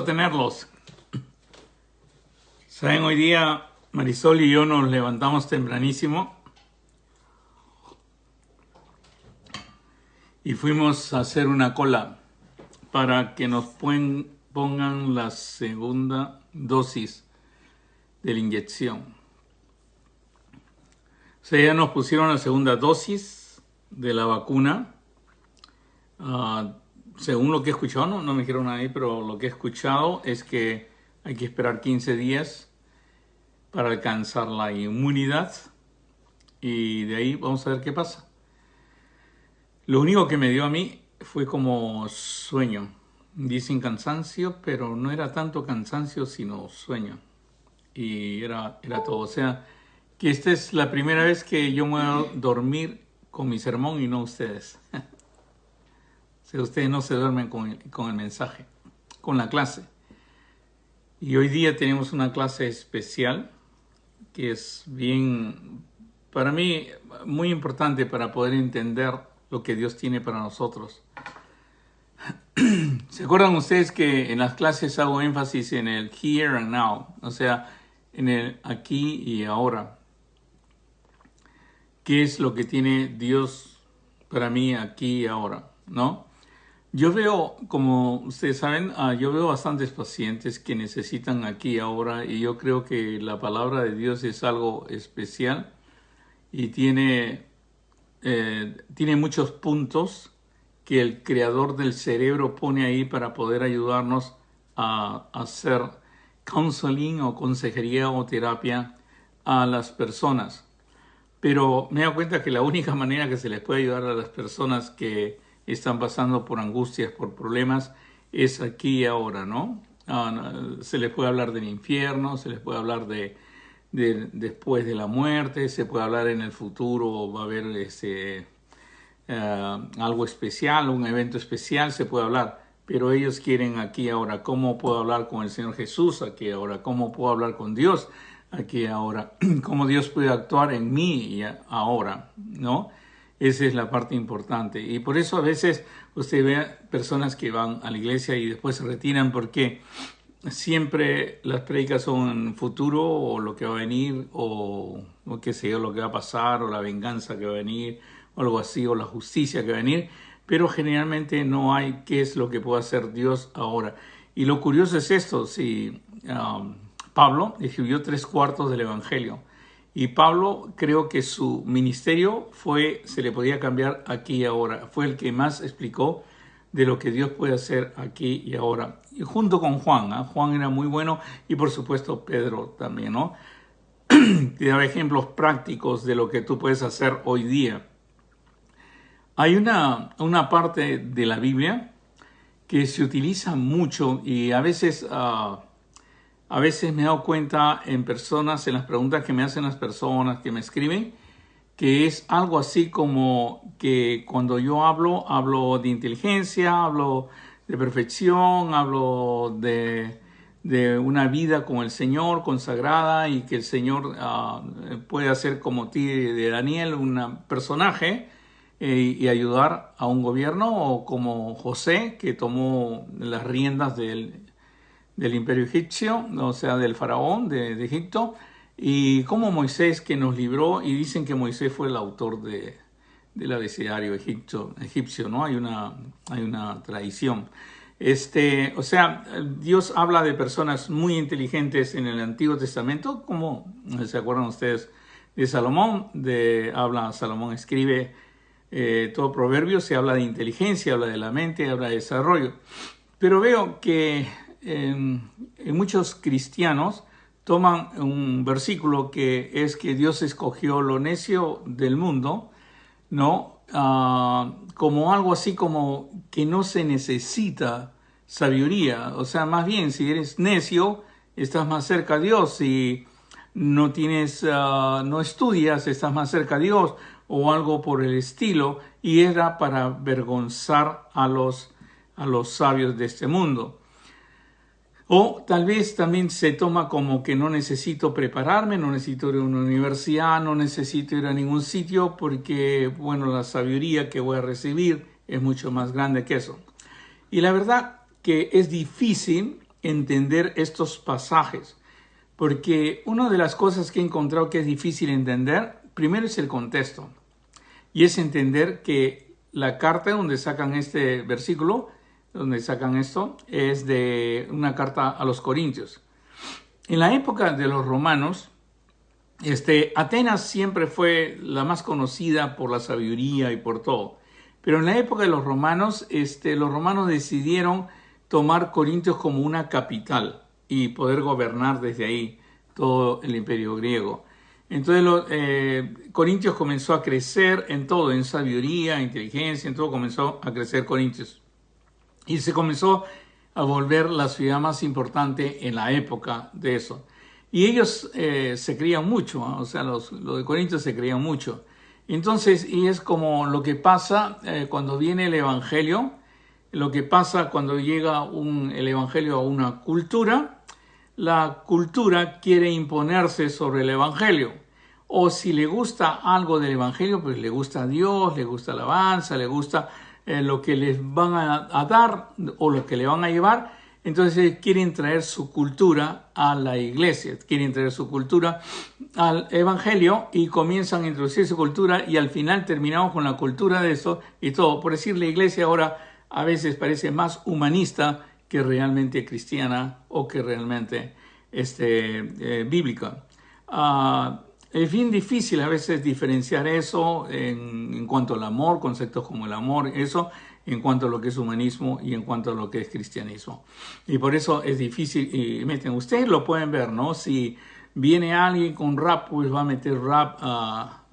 Tenerlos. Saben, hoy día Marisol y yo nos levantamos tempranísimo y fuimos a hacer una cola para que nos pongan la segunda dosis de la inyección. O sea, ya nos pusieron la segunda dosis de la vacuna. Según lo que he escuchado, no me dijeron ahí, pero lo que he escuchado es que hay que esperar 15 días para alcanzar la inmunidad y de ahí vamos a ver qué pasa. Lo único que me dio a mí fue como sueño. Dicen cansancio, pero no era tanto cansancio, sino sueño. Y era todo. O sea, que esta es la primera vez que yo me voy a dormir con mi sermón y no ustedes. O sea, ustedes no se duermen con el mensaje, con la clase. Y hoy día tenemos una clase especial que es bien, para mí, muy importante para poder entender lo que Dios tiene para nosotros. ¿Se acuerdan ustedes que en las clases hago énfasis en el here and now? O sea, en el aquí y ahora. ¿Qué es lo que tiene Dios para mí aquí y ahora? ¿No? Yo veo, como ustedes saben, yo veo bastantes pacientes que necesitan aquí y ahora, y yo creo que la palabra de Dios es algo especial y tiene muchos puntos que el creador del cerebro pone ahí para poder ayudarnos a hacer counseling o consejería o terapia a las personas. Pero me doy cuenta que la única manera que se les puede ayudar a las personas que están pasando por angustias, por problemas, es aquí y ahora, ¿no? Se les puede hablar del infierno, se les puede hablar de después de la muerte, se puede hablar en el futuro, va a haber algo especial, un evento especial, se puede hablar, pero ellos quieren aquí y ahora. ¿Cómo puedo hablar con el Señor Jesús aquí y ahora? ¿Cómo puedo hablar con Dios aquí y ahora? ¿Cómo Dios puede actuar en mí y ahora? ¿No? Esa es la parte importante. Y por eso a veces usted ve personas que van a la iglesia y después se retiran porque siempre las prédicas son futuro o lo que va a venir o qué sé yo, lo que va a pasar o la venganza que va a venir o algo así o la justicia que va a venir, pero generalmente no hay qué es lo que puede hacer Dios ahora. Y lo curioso es esto, si Pablo escribió 3/4 del Evangelio. Y Pablo, creo que su ministerio se le podía cambiar aquí y ahora. Fue el que más explicó de lo que Dios puede hacer aquí y ahora. Y junto con Juan, ¿eh? Juan era muy bueno y por supuesto Pedro también, ¿no? Te daba ejemplos prácticos de lo que tú puedes hacer hoy día. Hay una parte de la Biblia que se utiliza mucho y a veces me he dado cuenta en las preguntas que me hacen las personas que me escriben, que es algo así como que cuando yo hablo de inteligencia, hablo de perfección, hablo de una vida con el Señor consagrada y que el Señor puede hacer como ti de Daniel, un personaje y ayudar a un gobierno, o como José, que tomó las riendas del imperio egipcio, o sea, del faraón de Egipto, y como Moisés, que nos libró, y dicen que Moisés fue el autor del abecedario egipcio, ¿no? Hay una tradición. O sea, Dios habla de personas muy inteligentes en el Antiguo Testamento, como se acuerdan ustedes de Salomón, Salomón escribe todo proverbio, se habla de inteligencia, habla de la mente, habla de desarrollo. Pero veo que muchos cristianos toman un versículo que es que Dios escogió lo necio del mundo, ¿no? Como algo así como que no se necesita sabiduría. O sea, más bien, si eres necio, estás más cerca a Dios. Si no estudias, estás más cerca a Dios, o algo por el estilo. Y era para avergonzar a los sabios de este mundo. O tal vez también se toma como que no necesito prepararme, no necesito ir a una universidad, no necesito ir a ningún sitio porque, bueno, la sabiduría que voy a recibir es mucho más grande que eso. Y la verdad que es difícil entender estos pasajes, porque una de las cosas que he encontrado que es difícil entender, primero es el contexto, y es entender que la carta donde sacan este versículo, donde sacan esto, es de una carta a los Corintios. En la época de los romanos, Atenas siempre fue la más conocida por la sabiduría y por todo. Pero en la época de los romanos decidieron tomar Corintios como una capital y poder gobernar desde ahí todo el imperio griego. Entonces Corintios comenzó a crecer en todo, en sabiduría, inteligencia, en todo comenzó a crecer Corintios. Y se comenzó a volver la ciudad más importante en la época de eso. Y ellos se creían mucho, ¿eh? O sea, los de Corintios se creían mucho. Entonces, y es como lo que pasa cuando viene el Evangelio, lo que pasa cuando llega el Evangelio a una cultura, la cultura quiere imponerse sobre el Evangelio. O si le gusta algo del Evangelio, pues le gusta a Dios, le gusta alabanza, le gusta lo que les van a dar o lo que le van a llevar. Entonces quieren traer su cultura a la iglesia, quieren traer su cultura al Evangelio y comienzan a introducir su cultura y al final terminamos con la cultura de eso y todo. Por decir, la iglesia ahora a veces parece más humanista que realmente cristiana o que realmente bíblica. Es bien difícil a veces diferenciar eso en cuanto al amor, conceptos como el amor, eso, en cuanto a lo que es humanismo y en cuanto a lo que es cristianismo. Y por eso es difícil, y ustedes lo pueden ver, ¿no? Si viene alguien con rap, pues va a meter rap a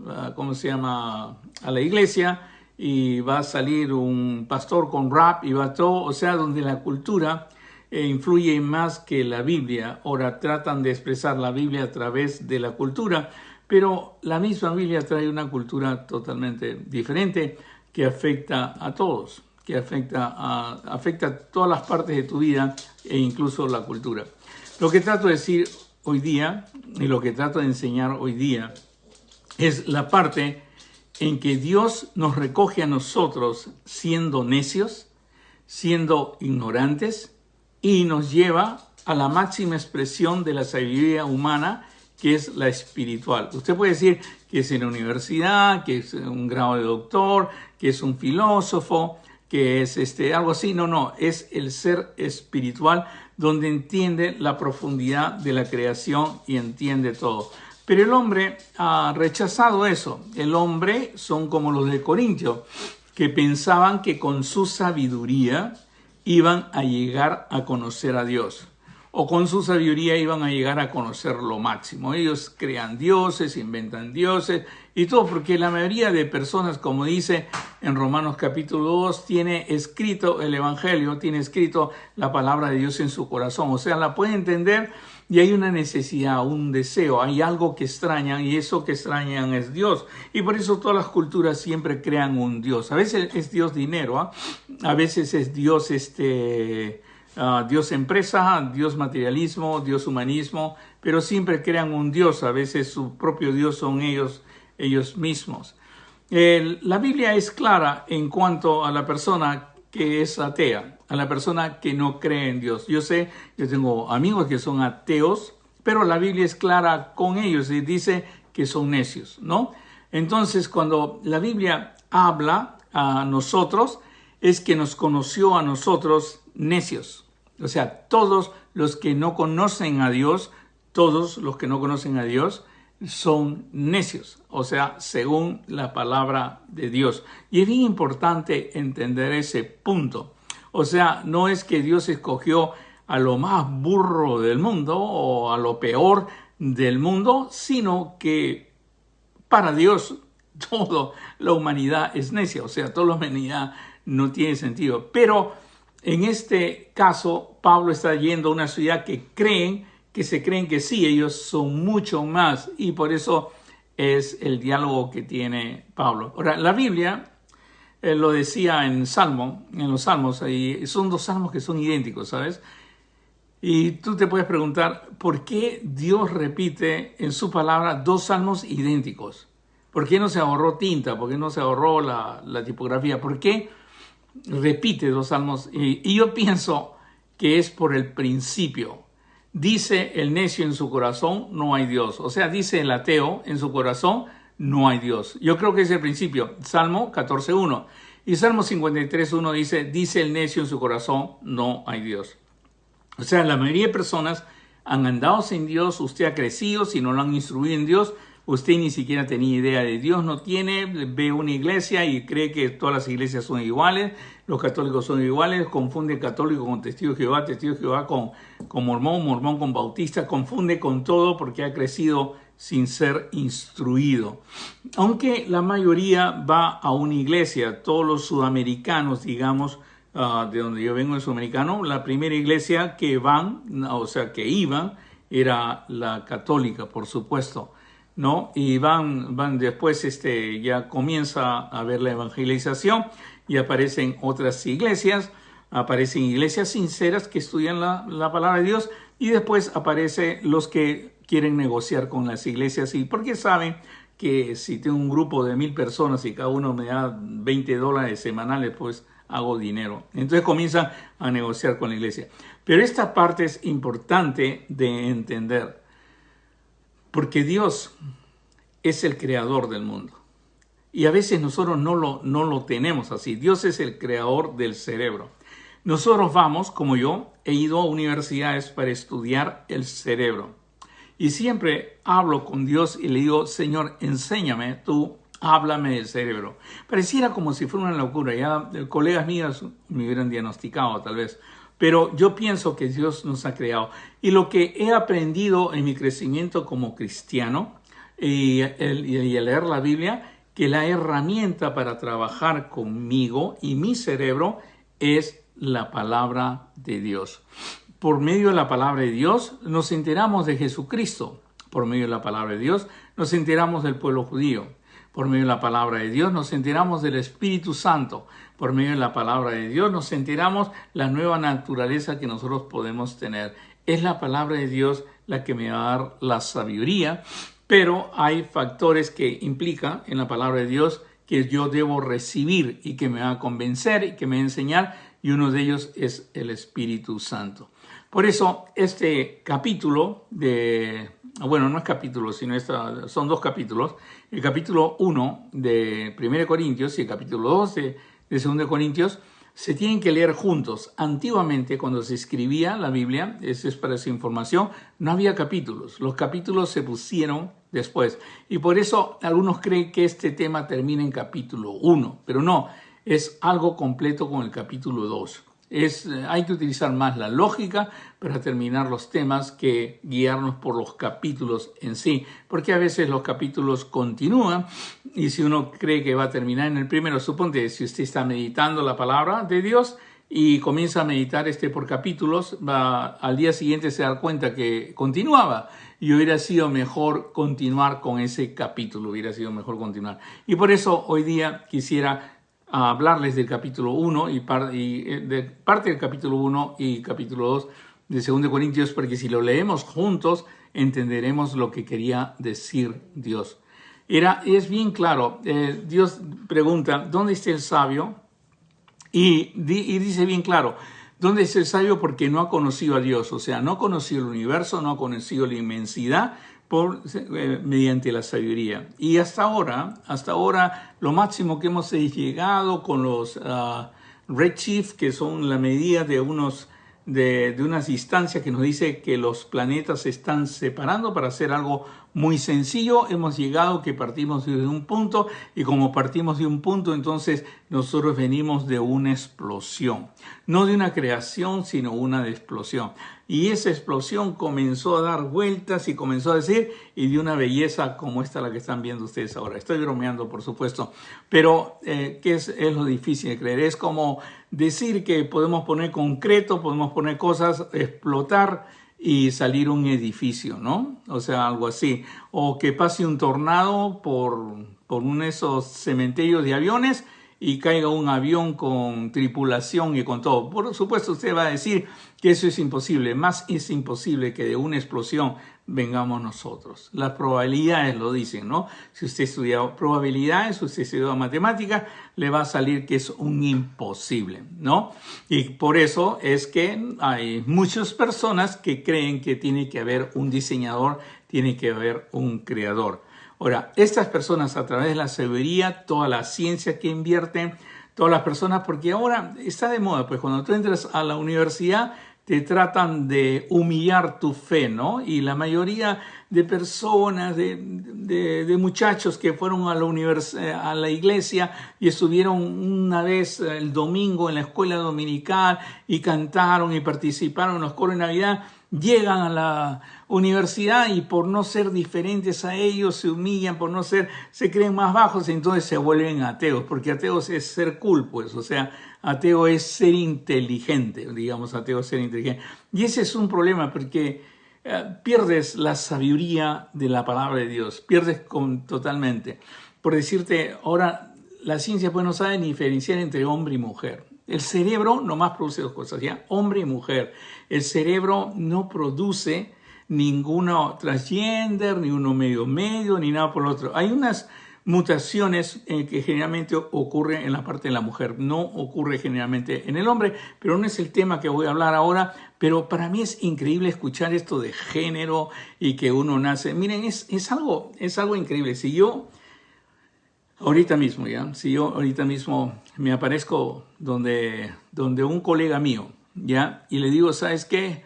la iglesia y va a salir un pastor con rap y va todo, o sea, donde la cultura influye más que la Biblia. Ahora tratan de expresar la Biblia a través de la cultura, pero la misma Biblia trae una cultura totalmente diferente que afecta a todos, que afecta a todas las partes de tu vida e incluso la cultura. Lo que trato de decir hoy día y lo que trato de enseñar hoy día es la parte en que Dios nos recoge a nosotros siendo necios, siendo ignorantes y nos lleva a la máxima expresión de la sabiduría humana, que es la espiritual. Usted puede decir que es en la universidad, que es un grado de doctor, que es un filósofo, que es algo así. No, es el ser espiritual donde entiende la profundidad de la creación y entiende todo. Pero el hombre ha rechazado eso. El hombre son como los de Corintio, que pensaban que con su sabiduría iban a llegar a conocer a Dios. O con su sabiduría iban a llegar a conocer lo máximo. Ellos crean dioses, inventan dioses y todo, porque la mayoría de personas, como dice en Romanos capítulo 2, tiene escrito el Evangelio, tiene escrito la palabra de Dios en su corazón. O sea, la puede entender y hay una necesidad, un deseo, hay algo que extrañan y eso que extrañan es Dios. Y por eso todas las culturas siempre crean un Dios. A veces es Dios dinero, a veces es Dios Dios empresa, Dios materialismo, Dios humanismo, pero siempre crean un Dios. A veces su propio Dios son ellos mismos. La Biblia es clara en cuanto a la persona que es atea, a la persona que no cree en Dios. Yo tengo amigos que son ateos, pero la Biblia es clara con ellos y dice que son necios, ¿no? Entonces, cuando la Biblia habla a nosotros, es que nos conoció a nosotros necios. O sea, todos los que no conocen a Dios, son necios. O sea, según la palabra de Dios. Y es bien importante entender ese punto. O sea, no es que Dios escogió a lo más burro del mundo o a lo peor del mundo, sino que para Dios toda la humanidad es necia. O sea, toda la humanidad no tiene sentido. Pero en este caso, Pablo está yendo a una ciudad que se creen que sí, ellos son mucho más, y por eso es el diálogo que tiene Pablo. Ahora, la Biblia lo decía en los Salmos, y son dos salmos que son idénticos, ¿sabes? Y tú te puedes preguntar, ¿por qué Dios repite en su palabra dos salmos idénticos? ¿Por qué no se ahorró tinta? ¿Por qué no se ahorró la tipografía? ¿Por qué repite dos salmos? Y yo pienso que es por el principio. Dice el necio en su corazón, no hay Dios. O sea, dice el ateo en su corazón, no hay Dios. Yo creo que es el principio. Salmo 14:1. Y Salmo 53:1 dice el necio en su corazón, no hay Dios. O sea, la mayoría de personas han andado sin Dios, usted ha crecido, si no lo han instruido en Dios, usted ni siquiera tenía idea de Dios, no tiene, ve una iglesia y cree que todas las iglesias son iguales, los católicos son iguales, confunde católico con testigo de Jehová con mormón, mormón con bautista, confunde con todo porque ha crecido sin ser instruido. Aunque la mayoría va a una iglesia, todos los sudamericanos, digamos, de donde yo vengo, el sudamericano, la primera iglesia que que iban, era la católica, por supuesto, ¿no? Y van después, ya comienza a haber la evangelización y aparecen otras iglesias, aparecen iglesias sinceras que estudian la palabra de Dios, y después aparecen los que quieren negociar con las iglesias, y porque saben que si tengo un grupo de 1000 personas y cada uno me da $20 semanales, pues hago dinero. Entonces comienzan a negociar con la iglesia. Pero esta parte es importante de entender, porque Dios es el creador del mundo. Y a veces nosotros no lo tenemos así. Dios es el creador del cerebro. Nosotros vamos, como yo, he ido a universidades para estudiar el cerebro. Y siempre hablo con Dios y le digo, Señor, enséñame tú, háblame del cerebro. Pareciera como si fuera una locura. Ya colegas míos me hubieran diagnosticado tal vez. Pero yo pienso que Dios nos ha creado. Y lo que he aprendido en mi crecimiento como cristiano y al leer la Biblia, que la herramienta para trabajar conmigo y mi cerebro es la palabra de Dios. Por medio de la palabra de Dios nos enteramos de Jesucristo. Por medio de la palabra de Dios nos enteramos del pueblo judío. Por medio de la palabra de Dios nos enteramos del Espíritu Santo. Por medio de la palabra de Dios nos enteramos la nueva naturaleza que nosotros podemos tener. Es la palabra de Dios la que me va a dar la sabiduría, pero hay factores que implican en la palabra de Dios que yo debo recibir y que me va a convencer y que me va a enseñar, y uno de ellos es el Espíritu Santo. Por eso este capítulo no es capítulo, sino son 2 capítulos. El capítulo 1 de 1 Corintios y el capítulo 2 de 2 Corintios se tienen que leer juntos. Antiguamente, cuando se escribía la Biblia, eso es para su información, no había capítulos. Los capítulos se pusieron después. Y por eso algunos creen que este tema termina en capítulo 1, pero no, es algo completo con el capítulo 2. Hay que utilizar más la lógica para terminar los temas que guiarnos por los capítulos en sí, porque a veces los capítulos continúan y si uno cree que va a terminar en el primero, suponte si usted está meditando la palabra de Dios y comienza a meditar por capítulos, al día siguiente se da cuenta que continuaba y hubiera sido mejor continuar con ese capítulo, Y por eso hoy día quisiera a hablarles del capítulo 1 y de parte del capítulo 1 y capítulo 2 de 2 Corintios, porque si lo leemos juntos entenderemos lo que quería decir Dios. Es bien claro, Dios pregunta, ¿dónde está el sabio? Y dice bien claro, ¿dónde está el sabio? Porque no ha conocido a Dios, o sea, no ha conocido el universo, no ha conocido la inmensidad, mediante la sabiduría. Y hasta ahora, lo máximo que hemos llegado con los redshift, que son la medida de unas distancias que nos dice que los planetas se están separando para hacer algo muy sencillo. Hemos llegado que partimos de un punto, y como partimos de un punto, entonces nosotros venimos de una explosión. No de una creación, sino una explosión. Y esa explosión comenzó a dar vueltas y comenzó a decir, y de una belleza como esta la que están viendo ustedes ahora. Estoy bromeando, por supuesto, pero ¿qué es lo difícil de creer? Es como decir que podemos poner concreto, podemos poner cosas, explotar y salir un edificio, ¿no? O sea, algo así. O que pase un tornado por uno de esos cementerios de aviones y caiga un avión con tripulación y con todo. Por supuesto, usted va a decir que eso es imposible. Más es imposible que de una explosión vengamos nosotros. Las probabilidades lo dicen, ¿no? Si usted estudia probabilidades, si usted estudia matemáticas, le va a salir que es un imposible, ¿no? Y por eso es que hay muchas personas que creen que tiene que haber un diseñador, tiene que haber un creador. Ahora, estas personas a través de la sabiduría, toda la ciencia que invierten, todas las personas, porque ahora está de moda, pues cuando tú entras a la universidad te tratan de humillar tu fe, ¿no? Y la mayoría de personas, de muchachos que fueron a la iglesia y estuvieron una vez el domingo en la escuela dominical y cantaron y participaron en los coros de Navidad, llegan a la universidad y por no ser diferentes a ellos se humillan, se creen más bajos y entonces se vuelven ateos, porque ateos es ser cool, pues, o sea, ateo es ser inteligente, digamos, ateo es ser inteligente. Y ese es un problema porque pierdes la sabiduría de la palabra de Dios, pierdes totalmente. Por decirte, ahora la ciencia pues no sabe ni diferenciar entre hombre y mujer. El cerebro nomás produce dos cosas, ¿ya? Hombre y mujer. El cerebro no produce ninguno transgender, ni uno medio, ni nada por el otro. Hay unas mutaciones que generalmente ocurren en la parte de la mujer, no ocurre generalmente en el hombre, pero no es el tema que voy a hablar ahora. Pero para mí es increíble escuchar esto de género y que uno nace. Miren, es algo increíble. Si yo ahorita mismo me aparezco donde un colega mío, ¿ya? Y le digo, ¿sabes qué?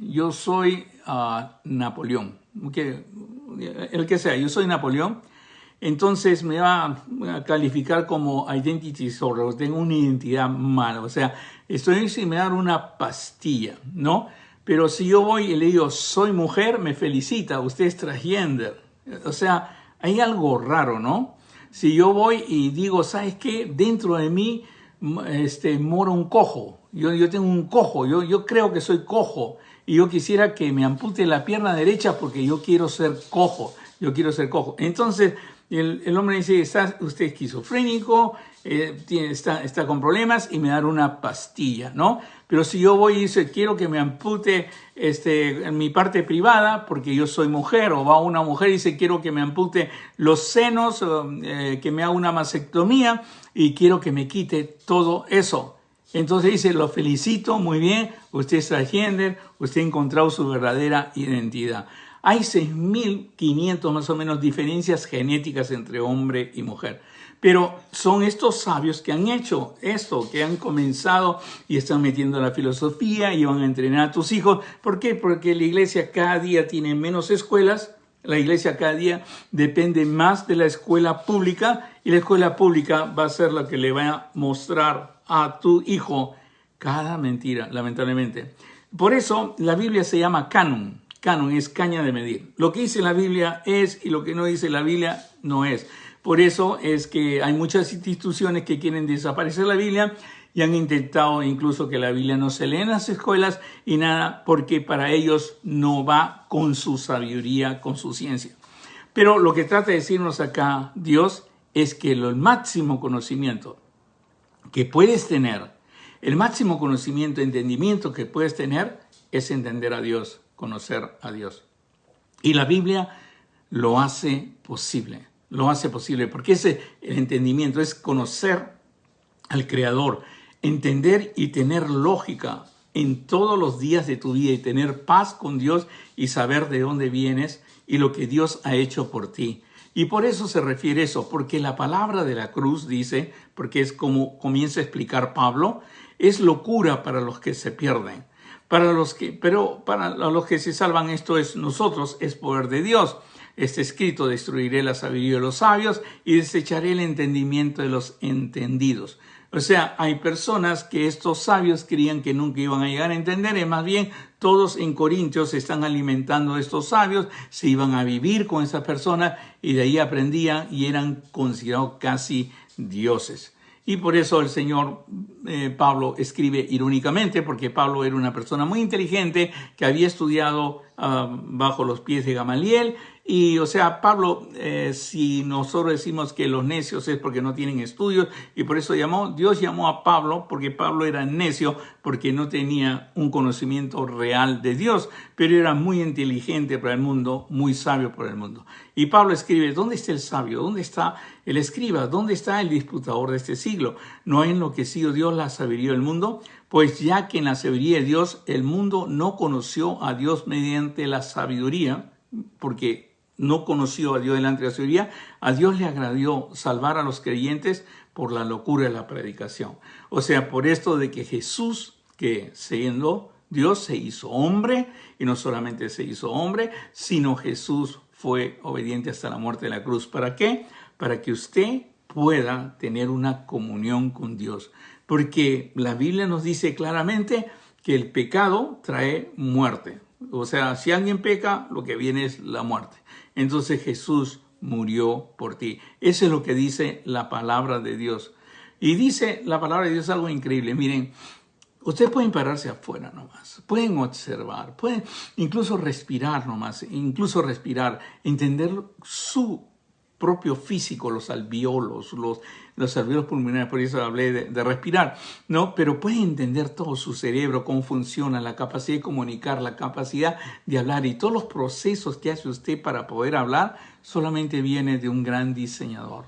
Yo soy Napoleón, el que sea, yo soy Napoleón, entonces me va a calificar como identity disorder, tengo una identidad mala, o sea, estoy sin me dar una pastilla, ¿no? Pero si yo voy y le digo, soy mujer, me felicita, usted es transgender, o sea, hay algo raro, ¿no? Si yo voy y digo, ¿sabes qué? Dentro de mí mora un cojo. Yo tengo un cojo, yo creo que soy cojo y yo quisiera que me ampute la pierna derecha porque yo quiero ser cojo, Entonces el hombre dice, ¿está usted esquizofrénico? Está con problemas y me dan una pastilla, ¿no? Pero si yo voy y dice, quiero que me ampute mi parte privada porque yo soy mujer, o va una mujer y dice, quiero que me ampute los senos, que me haga una mastectomía y quiero que me quite todo eso. Entonces dice, lo felicito, muy bien, usted es transgender, usted ha encontrado su verdadera identidad. Hay 6.500 más o menos diferencias genéticas entre hombre y mujer. Pero son estos sabios que han hecho esto, que han comenzado y están metiendo la filosofía y van a entrenar a tus hijos. ¿Por qué? Porque la iglesia cada día tiene menos escuelas. La iglesia cada día depende más de la escuela pública y la escuela pública va a ser la que le va a mostrar a tu hijo cada mentira, lamentablemente. Por eso la Biblia se llama canon. Canon es caña de medir. Lo que dice la Biblia es y lo que no dice la Biblia no es. Por eso es que hay muchas instituciones que quieren desaparecer la Biblia y han intentado incluso que la Biblia no se lea en las escuelas y nada, porque para ellos no va con su sabiduría, con su ciencia. Pero lo que trata de decirnos acá Dios es que el máximo conocimiento que puedes tener, el máximo conocimiento, entendimiento que puedes tener es entender a Dios, conocer a Dios. Y la Biblia lo hace posible. Lo hace posible porque el entendimiento es conocer al Creador, entender y tener lógica en todos los días de tu vida y tener paz con Dios y saber de dónde vienes y lo que Dios ha hecho por ti. Y por eso se refiere eso, porque la palabra de la cruz dice, porque es como comienza a explicar Pablo, es locura para los que se pierden. Pero para los que se salvan, esto es nosotros, es poder de Dios. Está escrito, destruiré la sabiduría de los sabios y desecharé el entendimiento de los entendidos. O sea, hay personas que estos sabios creían que nunca iban a llegar a entender, y más bien todos en Corintios se están alimentando de estos sabios, se iban a vivir con esas personas y de ahí aprendían y eran considerados casi dioses. Y por eso el señor Pablo escribe irónicamente, porque Pablo era una persona muy inteligente que había estudiado bajo los pies de Gamaliel. Y, o sea, Pablo, si nosotros decimos que los necios es porque no tienen estudios, y por eso Dios llamó a Pablo, porque Pablo era necio, porque no tenía un conocimiento real de Dios, pero era muy inteligente para el mundo, muy sabio para el mundo. Y Pablo escribe, ¿dónde está el sabio? ¿Dónde está el escriba? ¿Dónde está el disputador de este siglo? ¿No ha enloquecido Dios la sabiduría del mundo? Pues ya que en la sabiduría de Dios, el mundo no conoció a Dios mediante la sabiduría, porque no conoció a Dios delante de la sabiduría, a Dios le agradó salvar a los creyentes por la locura de la predicación. O sea, por esto de que Jesús, que siendo Dios, se hizo hombre, y no solamente se hizo hombre, sino Jesús fue obediente hasta la muerte de la cruz. ¿Para qué? Para que usted pueda tener una comunión con Dios. Porque la Biblia nos dice claramente que el pecado trae muerte. O sea, si alguien peca, lo que viene es la muerte. Entonces Jesús murió por ti. Eso es lo que dice la palabra de Dios. Y dice la palabra de Dios algo increíble. Miren, ustedes pueden pararse afuera nomás, pueden observar, pueden incluso respirar nomás, entender su propio físico, los alveolos, los alveolos pulmonares, por eso hablé de respirar, ¿no? Pero pueden entender todo su cerebro, cómo funciona, la capacidad de comunicar, la capacidad de hablar y todos los procesos que hace usted para poder hablar, solamente viene de un gran diseñador,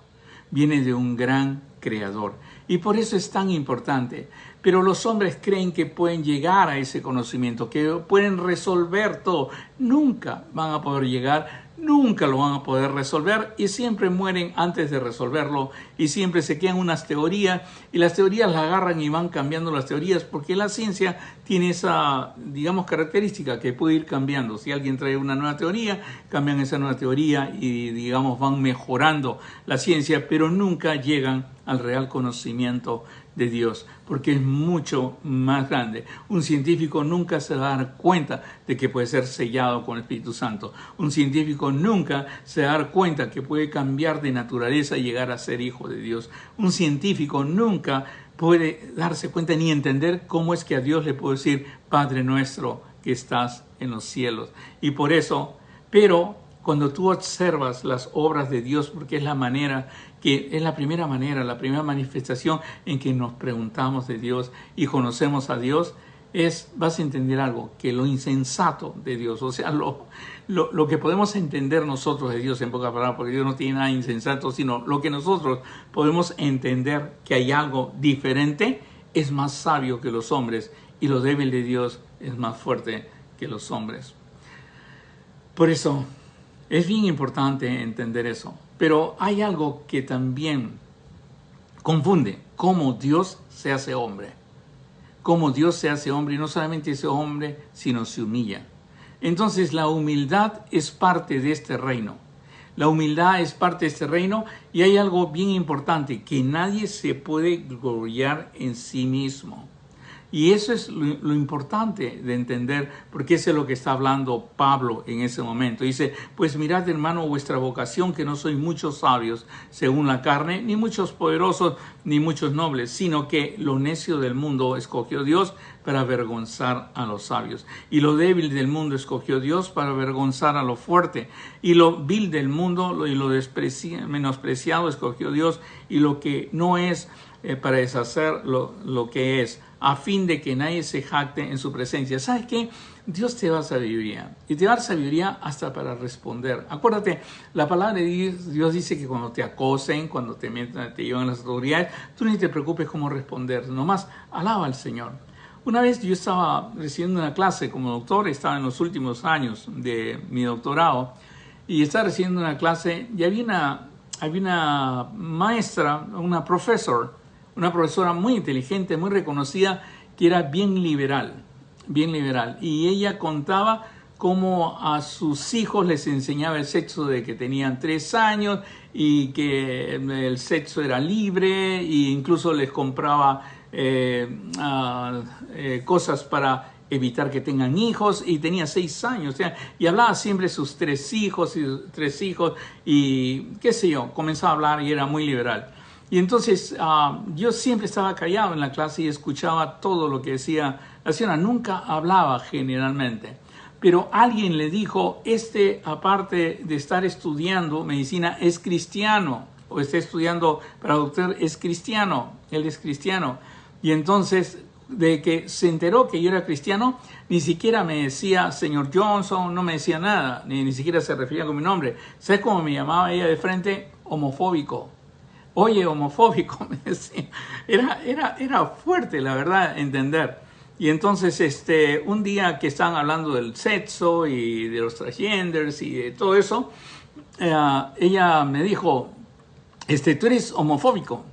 viene de un gran creador. Y por eso es tan importante. Pero los hombres creen que pueden llegar a ese conocimiento, que pueden resolver todo. Nunca van a poder llegar, nunca lo van a poder resolver y siempre mueren antes de resolverlo y siempre se quedan unas teorías y las teorías las agarran y van cambiando las teorías porque la ciencia tiene esa, digamos, característica que puede ir cambiando. Si alguien trae una nueva teoría, cambian esa nueva teoría y, digamos, van mejorando la ciencia, pero nunca llegan al real conocimiento de Dios, porque es mucho más grande. Un científico nunca se va a dar cuenta de que puede ser sellado con el Espíritu Santo. Un científico nunca se va a dar cuenta que puede cambiar de naturaleza y llegar a ser hijo de Dios. Un científico nunca puede darse cuenta ni entender cómo es que a Dios le puede decir, Padre nuestro que estás en los cielos. Y por eso, pero cuando tú observas las obras de Dios, porque es la manera, que es la primera manera, la primera manifestación en que nos preguntamos de Dios y conocemos a Dios, vas a entender algo, que lo insensato de Dios, o sea, lo que podemos entender nosotros de Dios en pocas palabras, porque Dios no tiene nada insensato, sino lo que nosotros podemos entender que hay algo diferente, es más sabio que los hombres, y lo débil de Dios es más fuerte que los hombres. Por eso, es bien importante entender eso. Pero hay algo que también confunde, cómo Dios se hace hombre. Cómo Dios se hace hombre y no solamente se hace hombre, sino se humilla. Entonces la humildad es parte de este reino. La humildad es parte de este reino y hay algo bien importante, que nadie se puede gloriar en sí mismo. Y eso es lo importante de entender, porque eso es lo que está hablando Pablo en ese momento. Dice, pues mirad, hermano, vuestra vocación, que no sois muchos sabios según la carne, ni muchos poderosos, ni muchos nobles, sino que lo necio del mundo escogió Dios para avergonzar a los sabios. Y lo débil del mundo escogió Dios para avergonzar a lo fuerte. Y lo vil del mundo y lo menospreciado escogió Dios, y lo que no es para deshacer lo que es, a fin de que nadie se jacte en su presencia. ¿Sabes qué? Dios te da sabiduría, y te da sabiduría hasta para responder. Acuérdate, la palabra de Dios dice que cuando te acosen, cuando te llevan las autoridades, tú ni te preocupes cómo responder, nomás alaba al Señor. Una vez yo estaba recibiendo una clase como doctor, estaba en los últimos años de mi doctorado, y estaba recibiendo una clase y había una maestra, una profesora muy inteligente, muy reconocida, que era bien liberal. Y ella contaba cómo a sus hijos les enseñaba el sexo de que tenían 3 años y que el sexo era libre, e incluso les compraba cosas para evitar que tengan hijos, y tenía 6 años, o sea, y hablaba siempre de sus 3 hijos y qué sé yo, comenzaba a hablar y era muy liberal. Y entonces yo siempre estaba callado en la clase y escuchaba todo lo que decía la señora. Nunca hablaba generalmente. pero alguien le dijo, aparte de estar estudiando medicina, es cristiano, o está estudiando para doctor, es cristiano, él es cristiano. Y entonces, de que se enteró que yo era cristiano, ni siquiera me decía señor Johnson, no me decía nada, ni siquiera se refería con mi nombre. ¿Sabes cómo me llamaba ella de frente? Homofóbico. Oye, homofóbico, me decía. Era fuerte, la verdad, entender. Y entonces, un día que estaban hablando del sexo y de los transgenders y de todo eso, ella me dijo, tú eres homofóbico.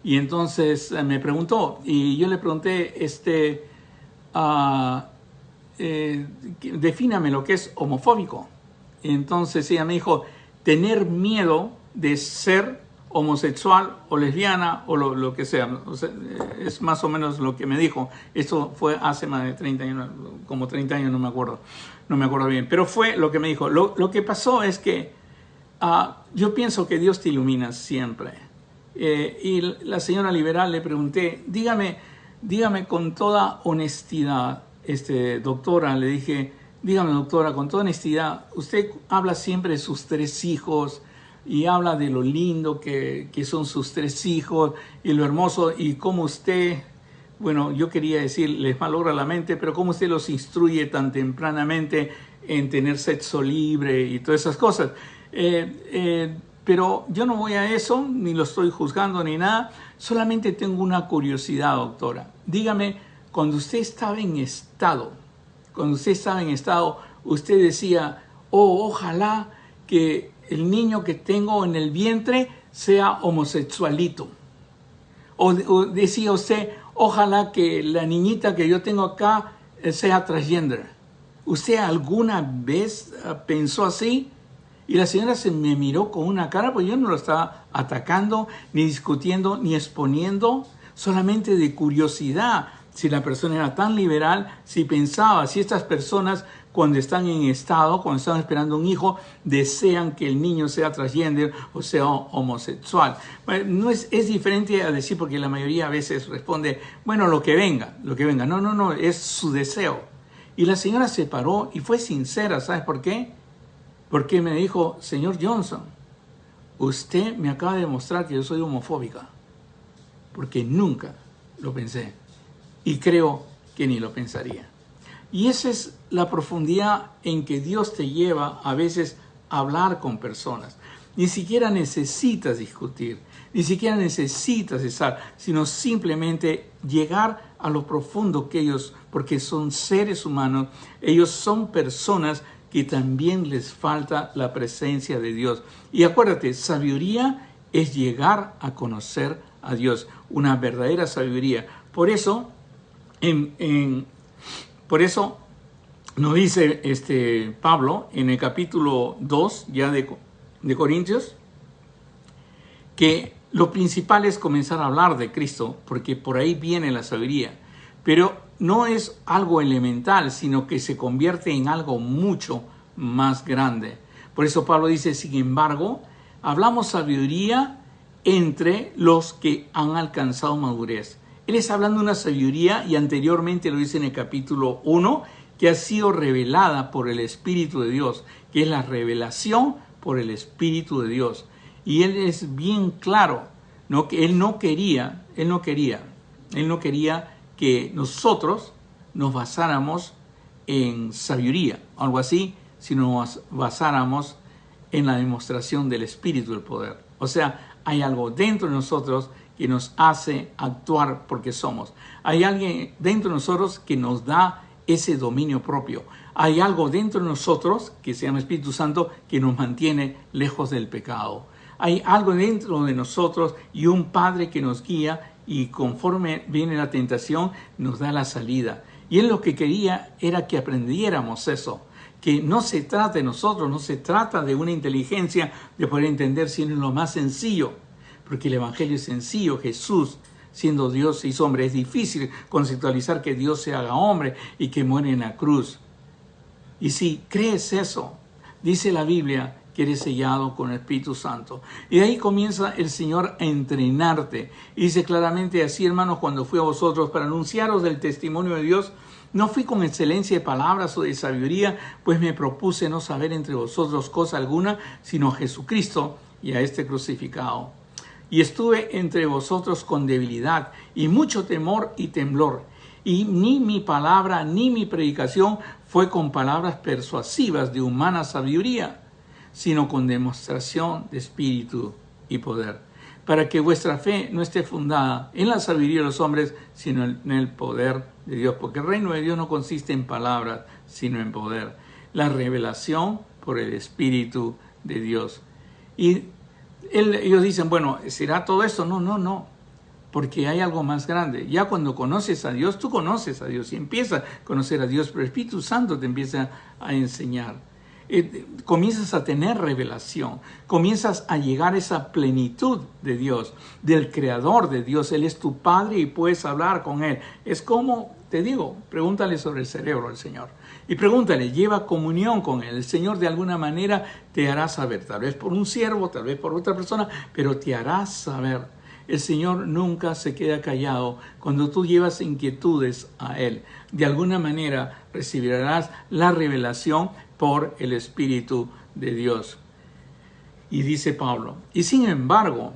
Y entonces me preguntó, y yo le pregunté, defíname lo que es homofóbico. Y entonces ella me dijo, tener miedo de ser homosexual o lesbiana o lo que sea. O sea, es más o menos lo que me dijo. Esto fue hace más de 30 años, como 30 años, no me acuerdo bien. Pero fue lo que me dijo. Lo que pasó es que yo pienso que Dios te ilumina siempre. Y la señora liberal le pregunté, dígame con toda honestidad, doctora, le dije, dígame doctora, con toda honestidad, usted habla siempre de sus 3 hijos y habla de lo lindo que son sus 3 hijos y lo hermoso y cómo usted, bueno, yo quería decir, les malogra la mente, pero cómo usted los instruye tan tempranamente en tener sexo libre y todas esas cosas. Pero yo no voy a eso, ni lo estoy juzgando ni nada, solamente tengo una curiosidad, doctora. Dígame, cuando usted estaba en estado, usted decía, ojalá que el niño que tengo en el vientre sea homosexualito. O decía usted, ojalá que la niñita que yo tengo acá sea transgender. ¿Usted alguna vez pensó así? Y la señora se me miró con una cara, pues yo no lo estaba atacando, ni discutiendo, ni exponiendo, solamente de curiosidad. Si la persona era tan liberal, si pensaba, si estas personas cuando están en estado, cuando están esperando un hijo, desean que el niño sea transgénero o sea homosexual. Bueno, no es diferente a decir, porque la mayoría a veces responde, bueno, lo que venga. No, es su deseo. Y la señora se paró y fue sincera, ¿sabes por qué? Porque me dijo, señor Johnson, usted me acaba de demostrar que yo soy homofóbica, porque nunca lo pensé y creo que ni lo pensaría. Y esa es la profundidad en que Dios te lleva a veces a hablar con personas. Ni siquiera necesitas discutir, ni siquiera necesitas estar, sino simplemente llegar a lo profundo que ellos, porque son seres humanos, ellos son personas que también les falta la presencia de Dios. Y acuérdate, sabiduría es llegar a conocer a Dios, una verdadera sabiduría. Por eso, nos dice Pablo en el capítulo 2 ya de Corintios, que lo principal es comenzar a hablar de Cristo, porque por ahí viene la sabiduría. Pero no es algo elemental, sino que se convierte en algo mucho más grande. Por eso Pablo dice, sin embargo, hablamos sabiduría entre los que han alcanzado madurez. Él está hablando de una sabiduría, y anteriormente lo dice en el capítulo 1, que ha sido revelada por el Espíritu de Dios, que es la revelación por el Espíritu de Dios. Y él es bien claro, ¿no? Que él no quería que nosotros nos basáramos en sabiduría, algo así, sino nos basáramos en la demostración del Espíritu del poder. O sea, hay algo dentro de nosotros que nos hace actuar porque somos. Hay alguien dentro de nosotros que nos da ese dominio propio. Hay algo dentro de nosotros, que se llama Espíritu Santo, que nos mantiene lejos del pecado. Hay algo dentro de nosotros y un Padre que nos guía, y conforme viene la tentación nos da la salida. Y él lo que quería era que aprendiéramos eso, que no se trata de nosotros, no se trata de una inteligencia de poder entender, sino lo más sencillo, porque el Evangelio es sencillo. Jesús, siendo Dios, se hizo hombre. Es difícil conceptualizar que Dios se haga hombre y que muere en la cruz. Y si crees eso, dice la Biblia que eres sellado con el Espíritu Santo. Y de ahí comienza el Señor a entrenarte. Y dice claramente así, hermanos, cuando fui a vosotros para anunciaros del testimonio de Dios, No fui con excelencia de palabras o de sabiduría, pues me propuse no saber entre vosotros cosa alguna, sino a Jesucristo y a este crucificado. Y estuve entre vosotros con debilidad y mucho temor y temblor. Y ni mi palabra ni mi predicación fue con palabras persuasivas de humana sabiduría, sino con demostración de espíritu y poder, para que vuestra fe no esté fundada en la sabiduría de los hombres, sino en el poder de Dios. Porque el reino de Dios no consiste en palabras, sino en poder. La revelación por el Espíritu de Dios. Y ellos dicen, bueno, ¿será todo esto? No. Porque hay algo más grande. Ya cuando conoces a Dios, tú conoces a Dios y empiezas a conocer a Dios, pero el Espíritu Santo te empieza a enseñar. Comienzas a tener revelación, comienzas a llegar a esa plenitud de Dios, del Creador de Dios. Él es tu Padre y puedes hablar con Él. Es como, te digo, pregúntale sobre el cerebro al Señor. Y pregúntale, lleva comunión con Él. El Señor de alguna manera te hará saber, tal vez por un siervo, tal vez por otra persona, pero te hará saber. El Señor nunca se queda callado cuando tú llevas inquietudes a Él. De alguna manera recibirás la revelación por el Espíritu de Dios. Y dice Pablo, y sin embargo,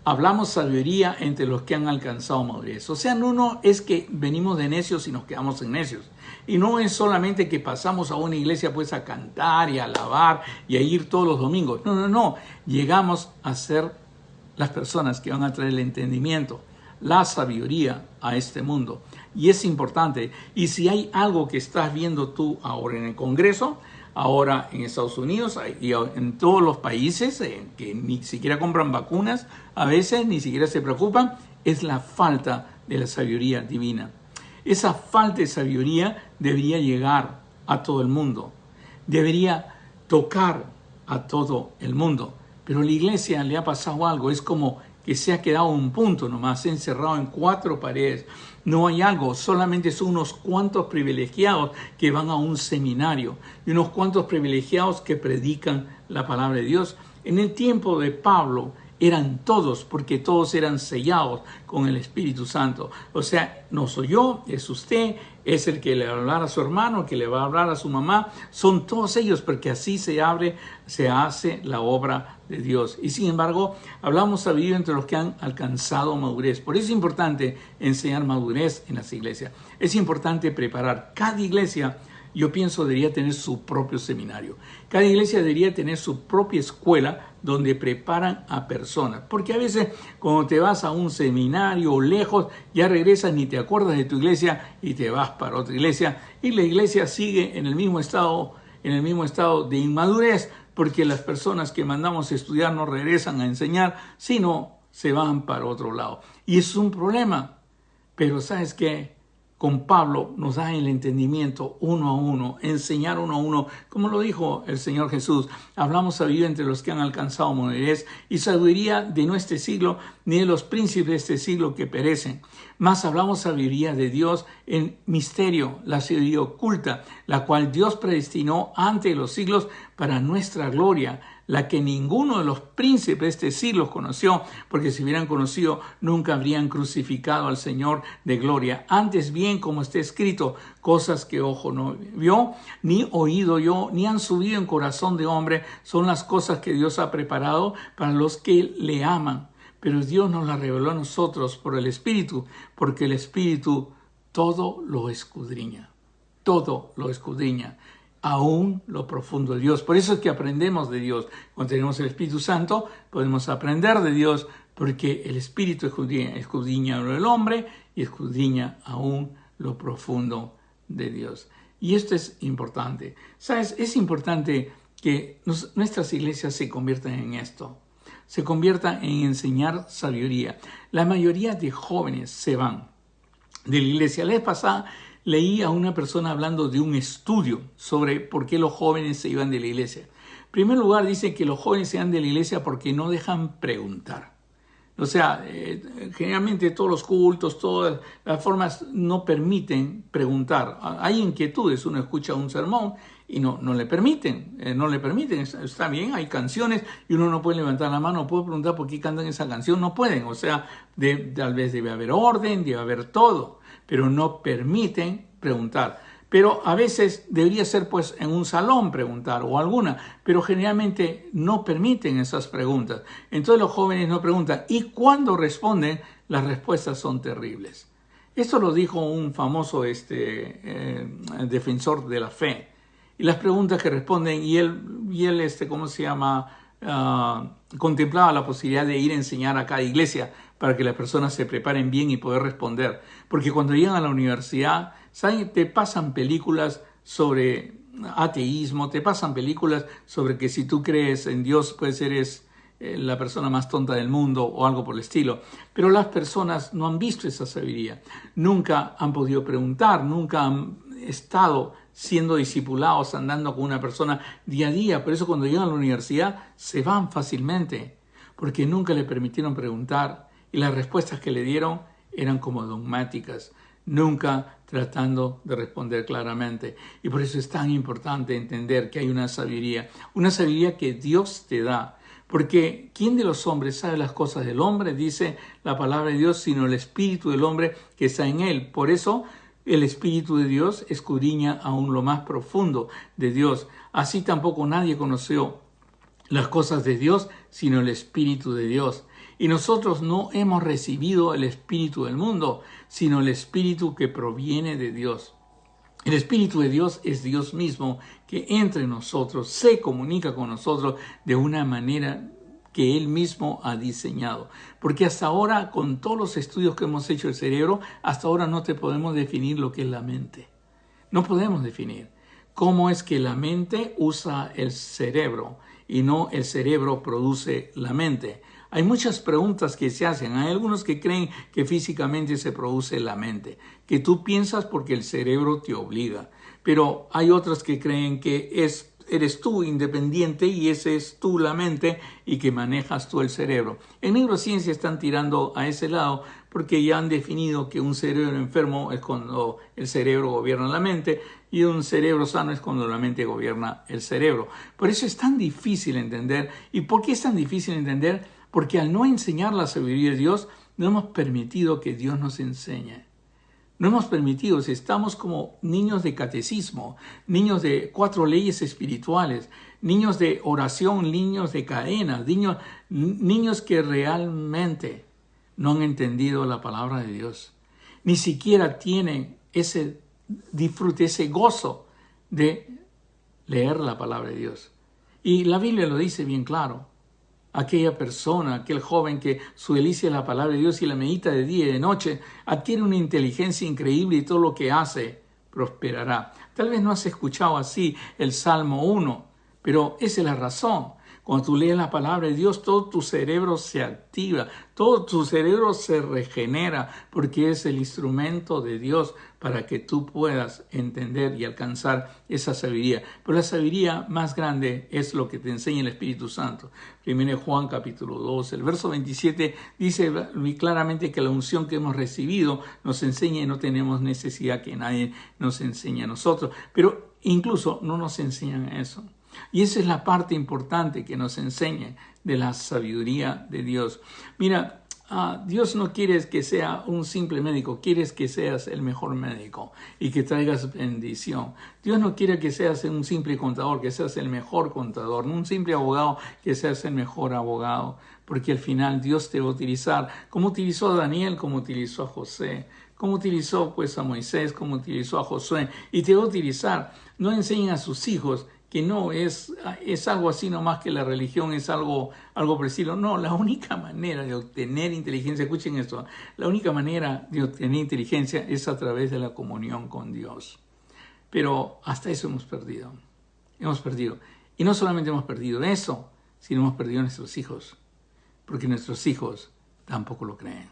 hablamos sabiduría entre los que han alcanzado madurez. O sea, no es que venimos de necios y nos quedamos en necios. Y no es solamente que pasamos a una iglesia pues a cantar y a alabar y a ir todos los domingos. No. Llegamos a ser las personas que van a traer el entendimiento, la sabiduría a este mundo. Y es importante. Y si hay algo que estás viendo tú ahora en el Congreso, ahora en Estados Unidos y en todos los países que ni siquiera compran vacunas, a veces ni siquiera se preocupan, es la falta de la sabiduría divina. Esa falta de sabiduría debería llegar a todo el mundo. Debería tocar a todo el mundo. Pero a la iglesia le ha pasado algo, es como que se ha quedado un punto nomás, encerrado en 4 paredes. No hay algo, solamente son unos cuantos privilegiados que van a un seminario y unos cuantos privilegiados que predican la palabra de Dios. En el tiempo de Pablo eran todos, porque todos eran sellados con el Espíritu Santo. O sea, no soy yo, es usted, es el que le va a hablar a su hermano, que le va a hablar a su mamá. Son todos ellos, porque así se hace la obra de Dios. Y sin embargo, hablamos sabiduría entre los que han alcanzado madurez. Por eso es importante enseñar madurez en las iglesias. Es importante preparar. Cada iglesia, yo pienso, debería tener su propio seminario. Cada iglesia debería tener su propia escuela donde preparan a personas. Porque a veces cuando te vas a un seminario lejos, ya regresas ni te acuerdas de tu iglesia y te vas para otra iglesia. Y la iglesia sigue en el mismo estado de inmadurez, porque las personas que mandamos a estudiar no regresan a enseñar, sino se van para otro lado. Y es un problema. Pero ¿sabes qué? Con Pablo nos da el entendimiento uno a uno, enseñar uno a uno, como lo dijo el Señor Jesús. Hablamos sabiduría entre los que han alcanzado madurez y sabiduría de no este siglo, ni de los príncipes de este siglo que perecen. Más hablamos sabiduría de Dios en misterio, la sabiduría oculta, la cual Dios predestinó antes de los siglos para nuestra gloria, la que ninguno de los príncipes de este siglo conoció, porque si hubieran conocido, nunca habrían crucificado al Señor de gloria. Antes bien, como está escrito, cosas que ojo no vio, ni oído yo, ni han subido en corazón de hombre, son las cosas que Dios ha preparado para los que le aman. Pero Dios nos las reveló a nosotros por el Espíritu, porque el Espíritu todo lo escudriña, aún lo profundo de Dios. Por eso es que aprendemos de Dios. Cuando tenemos el Espíritu Santo, podemos aprender de Dios, porque el Espíritu escudriña lo del hombre y escudriña aún lo profundo de Dios. Y esto es importante. ¿Sabes? Es importante que nuestras iglesias se conviertan en esto. Se conviertan en enseñar sabiduría. La mayoría de jóvenes se van de la iglesia. La vez pasada leí a una persona hablando de un estudio sobre por qué los jóvenes se iban de la iglesia. En primer lugar, dice que los jóvenes se van de la iglesia porque no dejan preguntar. O sea, generalmente todos los cultos, todas las formas no permiten preguntar. Hay inquietudes, uno escucha un sermón y no le permiten, está bien, hay canciones y uno no puede levantar la mano, puede preguntar por qué cantan esa canción, no pueden. O sea, tal vez debe haber orden, debe haber todo, pero no permiten preguntar. Pero a veces debería ser pues en un salón preguntar o alguna, pero generalmente no permiten esas preguntas. Entonces los jóvenes no preguntan y cuando responden, las respuestas son terribles. Esto lo dijo un famoso defensor de la fe. Y las preguntas que responden, y él ¿cómo se llama? Contemplaba la posibilidad de ir a enseñar a cada iglesia para que las personas se preparen bien y poder responder. Porque cuando llegan a la universidad, ¿saben? Te pasan películas sobre ateísmo, te pasan películas sobre que si tú crees en Dios, pues eres la persona más tonta del mundo o algo por el estilo. Pero las personas no han visto esa sabiduría, nunca han podido preguntar, nunca han estado siendo discipulados, andando con una persona día a día. Por eso cuando llegan a la universidad se van fácilmente, porque nunca le permitieron preguntar y las respuestas que le dieron eran como dogmáticas, nunca tratando de responder claramente. Y por eso es tan importante entender que hay una sabiduría que Dios te da. Porque ¿quién de los hombres sabe las cosas del hombre? Dice la palabra de Dios, sino el espíritu del hombre que está en él. Por eso el Espíritu de Dios escudriña aún lo más profundo de Dios. Así tampoco nadie conoció las cosas de Dios, sino el Espíritu de Dios. Y nosotros no hemos recibido el espíritu del mundo, sino el Espíritu que proviene de Dios. El Espíritu de Dios es Dios mismo que entra en nosotros, se comunica con nosotros de una manera que Él mismo ha diseñado. Porque hasta ahora, con todos los estudios que hemos hecho del cerebro, hasta ahora no te podemos definir lo que es la mente. No podemos definir cómo es que la mente usa el cerebro y no el cerebro produce la mente. Hay muchas preguntas que se hacen. Hay algunos que creen que físicamente se produce la mente, que tú piensas porque el cerebro te obliga. Pero hay otros que creen que eres tú independiente y ese es tú la mente y que manejas tú el cerebro. En neurociencia están tirando a ese lado porque ya han definido que un cerebro enfermo es cuando el cerebro gobierna la mente y un cerebro sano es cuando la mente gobierna el cerebro. Por eso es tan difícil entender. ¿Y por qué es tan difícil entender? Porque al no enseñar la sabiduría de Dios, no hemos permitido que Dios nos enseñe. No hemos permitido, si estamos como niños de catecismo, niños de 4 leyes espirituales, niños de oración, niños de cadenas, niños que realmente no han entendido la palabra de Dios. Ni siquiera tienen ese disfrute, ese gozo de leer la palabra de Dios. Y la Biblia lo dice bien claro. Aquella persona, aquel joven que su delicia es la palabra de Dios y la medita de día y de noche, adquiere una inteligencia increíble y todo lo que hace prosperará. Tal vez no has escuchado así el Salmo 1, pero esa es la razón. Cuando tú lees la palabra de Dios, todo tu cerebro se activa, todo tu cerebro se regenera, porque es el instrumento de Dios para que tú puedas entender y alcanzar esa sabiduría. Pero la sabiduría más grande es lo que te enseña el Espíritu Santo. 1 Juan capítulo 2, el verso 27 dice muy claramente que la unción que hemos recibido nos enseña y no tenemos necesidad que nadie nos enseñe a nosotros. Pero incluso no nos enseñan eso. Y esa es la parte importante que nos enseña de la sabiduría de Dios. Mira, Dios no quiere que sea un simple médico, quiere que seas el mejor médico y que traigas bendición. Dios no quiere que seas un simple contador, que seas el mejor contador, no un simple abogado, que seas el mejor abogado, porque al final Dios te va a utilizar, como utilizó a Daniel, como utilizó a José, como utilizó pues a Moisés, como utilizó a Josué, y te va a utilizar. No enseñen a sus hijos que no es algo así nomás, que la religión es algo por el estilo. No, la única manera de obtener inteligencia, escuchen esto, la única manera de obtener inteligencia es a través de la comunión con Dios. Pero hasta eso hemos perdido. Y no solamente hemos perdido eso, sino hemos perdido a nuestros hijos, porque nuestros hijos tampoco lo creen.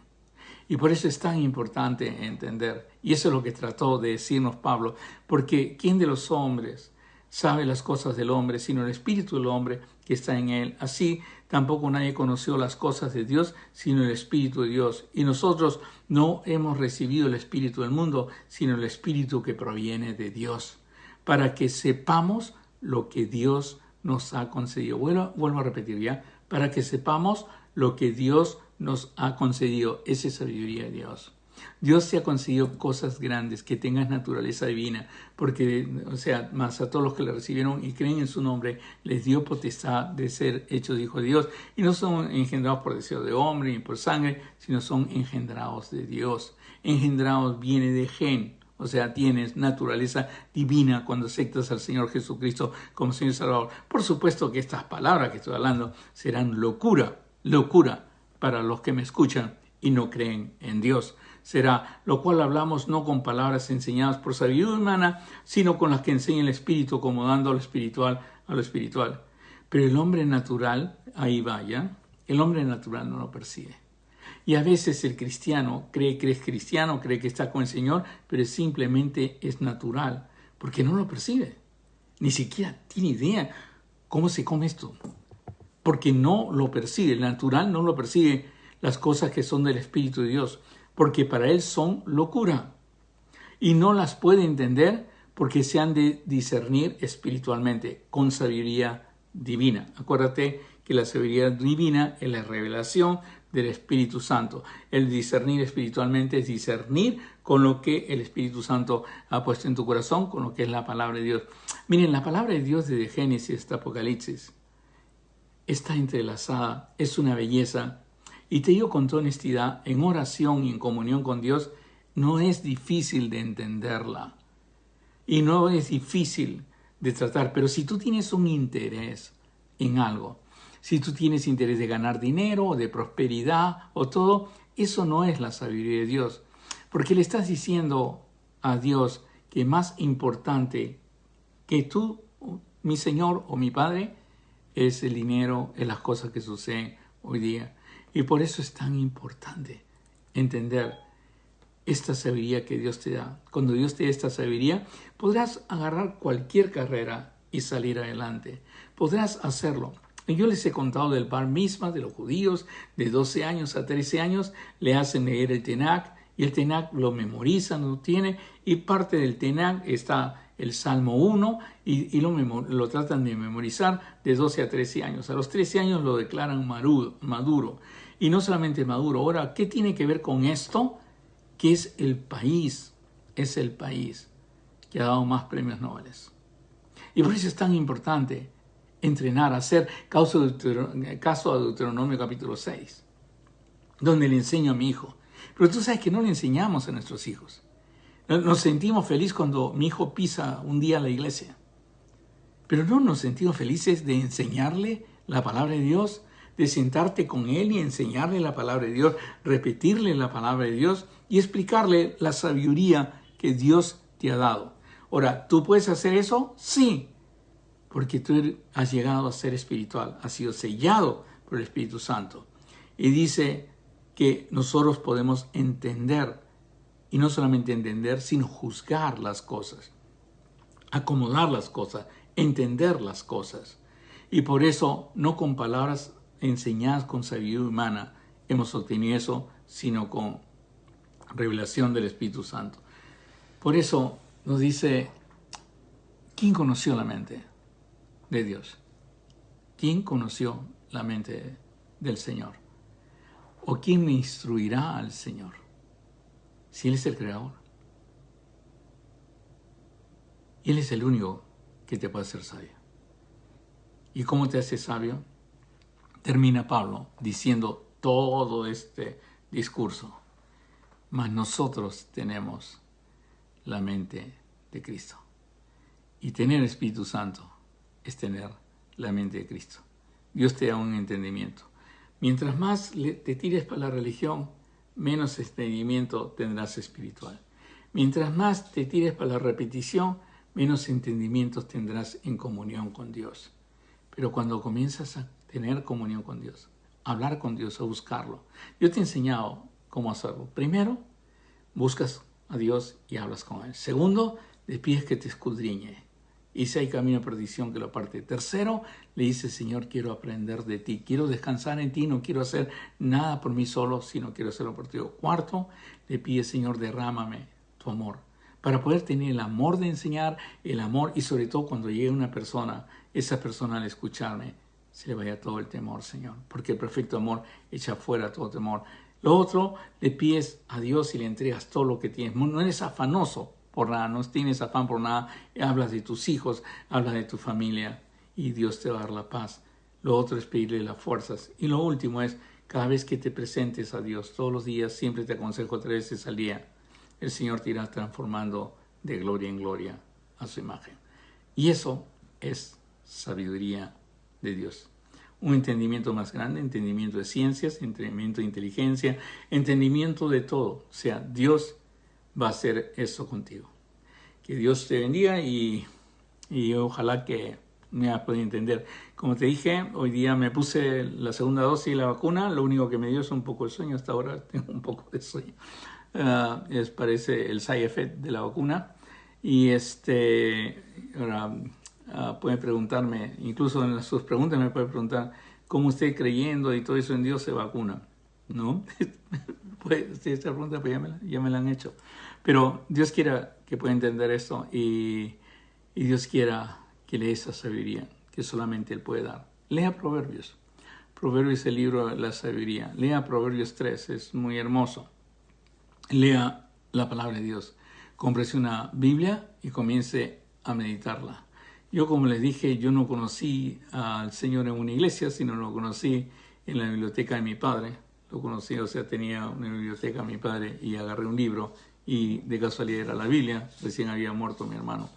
Y por eso es tan importante entender, y eso es lo que trató de decirnos Pablo, porque ¿quién de los hombres sabe las cosas del hombre, sino el espíritu del hombre que está en él? Así tampoco nadie conoció las cosas de Dios, sino el Espíritu de Dios. Y nosotros no hemos recibido el espíritu del mundo, sino el espíritu que proviene de Dios, para que sepamos lo que Dios nos ha concedido. Vuelvo a repetir ya, para que sepamos lo que Dios nos ha concedido. Esa es sabiduría de Dios. Dios te ha concedido cosas grandes, que tengas naturaleza divina, porque, o sea, más a todos los que le recibieron y creen en su nombre, les dio potestad de ser hechos hijos de Dios. Y no son engendrados por deseo de hombre ni por sangre, sino son engendrados de Dios. Engendrados viene de gen. O sea, tienes naturaleza divina cuando aceptas al Señor Jesucristo como Señor y Salvador. Por supuesto que estas palabras que estoy hablando serán locura para los que me escuchan y no creen en Dios. Será lo cual hablamos no con palabras enseñadas por sabiduría humana, sino con las que enseña el Espíritu, acomodando lo espiritual a lo espiritual. Pero el hombre natural, ahí vaya, el hombre natural no lo percibe. Y a veces el cristiano cree que es cristiano, cree que está con el Señor, pero simplemente es natural, porque no lo percibe. Ni siquiera tiene idea cómo se come esto, porque no lo percibe. El natural no lo percibe las cosas que son del Espíritu de Dios, porque para él son locura. Y no las puede entender porque se han de discernir espiritualmente, con sabiduría divina. Acuérdate que la sabiduría divina es la revelación del Espíritu Santo. El discernir espiritualmente es discernir con lo que el Espíritu Santo ha puesto en tu corazón, con lo que es la palabra de Dios. Miren, la palabra de Dios desde Génesis hasta Apocalipsis está entrelazada, es una belleza. Y te digo con toda honestidad, en oración y en comunión con Dios, no es difícil de entenderla. Y no es difícil de tratar. Pero si tú tienes un interés en algo, si tú tienes interés de ganar dinero o de prosperidad o todo, eso no es la sabiduría de Dios. Porque le estás diciendo a Dios que más importante que tú, mi Señor o mi Padre, es el dinero, es las cosas que suceden hoy día. Y por eso es tan importante entender esta sabiduría que Dios te da. Cuando Dios te da esta sabiduría, podrás agarrar cualquier carrera y salir adelante. Podrás hacerlo. Y yo les he contado del Bar Mitzvah de los judíos, de 12 años a 13 años, le hacen leer el Tenach, y el Tenach lo memorizan, lo tiene, y parte del Tenach está el Salmo 1, y lo tratan de memorizar de 12 a 13 años. A los 13 años lo declaran maduro. Y no solamente maduro. Ahora, ¿qué tiene que ver con esto? Que es el país que ha dado más premios Nobel. Y por eso es tan importante entrenar, hacer caso a Deuteronomio capítulo 6, donde le enseño a mi hijo. Pero tú sabes que no le enseñamos a nuestros hijos. Nos sentimos felices cuando mi hijo pisa un día a la iglesia. Pero no nos sentimos felices de enseñarle la palabra de Dios, de sentarte con él y enseñarle la palabra de Dios, repetirle la palabra de Dios y explicarle la sabiduría que Dios te ha dado. Ahora, ¿tú puedes hacer eso? Sí, porque tú has llegado a ser espiritual, has sido sellado por el Espíritu Santo. Y dice que nosotros podemos entender, y no solamente entender, sino juzgar las cosas, acomodar las cosas, entender las cosas. Y por eso, no con palabras enseñadas con sabiduría humana hemos obtenido eso, sino con revelación del Espíritu Santo. Por eso nos dice, ¿quién conoció la mente de Dios? ¿Quién conoció la mente del Señor? ¿O quién me instruirá al Señor? Si Él es el Creador. Él es el único que te puede hacer sabio. ¿Y cómo te hace sabio? Termina Pablo diciendo todo este discurso. Mas nosotros tenemos la mente de Cristo. Y tener el Espíritu Santo es tener la mente de Cristo. Dios te da un entendimiento. Mientras más te tires para la religión, menos entendimiento tendrás espiritual. Mientras más te tires para la repetición, menos entendimientos tendrás en comunión con Dios. Pero cuando comienzas a tener comunión con Dios, a hablar con Dios, a buscarlo, yo te he enseñado cómo hacerlo. Primero, buscas a Dios y hablas con Él. Segundo, le pides que te escudriñe. Y si hay camino de perdición, que lo aparte. Tercero, le dices, Señor, quiero aprender de ti. Quiero descansar en ti. No quiero hacer nada por mí solo, sino quiero hacerlo por ti. Cuarto, le pides, Señor, derrámame tu amor. Para poder tener el amor de enseñar, el amor, y sobre todo cuando llegue una persona, esa persona al escucharme, se le vaya todo el temor, Señor. Porque el perfecto amor echa fuera todo temor. Lo otro, le pides a Dios y le entregas todo lo que tienes. No eres afanoso por nada, no tienes afán por nada. Hablas de tus hijos, hablas de tu familia y Dios te va a dar la paz. Lo otro es pedirle las fuerzas. Y lo último es, cada vez que te presentes a Dios, todos los días, siempre te aconsejo 3 veces al día, el Señor te irá transformando de gloria en gloria a su imagen. Y eso es sabiduría de Dios. Un entendimiento más grande, entendimiento de ciencias, entendimiento de inteligencia, entendimiento de todo. O sea, Dios va a hacer eso contigo. Que Dios te bendiga y ojalá que me hayas podido entender. Como te dije, hoy día me puse la segunda dosis de la vacuna. Lo único que me dio es un poco de sueño. Hasta ahora tengo un poco de sueño. Parece el side effect de la vacuna. Y ahora pueden preguntarme, incluso en sus preguntas me pueden preguntar cómo usted creyendo y todo eso en Dios se vacuna, ¿no? Pues, esta pregunta pues ya me la han hecho. Pero Dios quiera que pueda entender esto y Dios quiera que le dé esa sabiduría que solamente Él puede dar. Lea Proverbios. Proverbios es el libro de la sabiduría. Lea Proverbios 3, es muy hermoso. Lea la palabra de Dios. Cómprese una Biblia y comience a meditarla. Yo, como les dije, yo no conocí al Señor en una iglesia, sino lo conocí en la biblioteca de mi padre. Lo conocí, o sea, tenía una biblioteca mi padre y agarré un libro y de casualidad era la Biblia. Recién había muerto mi hermano.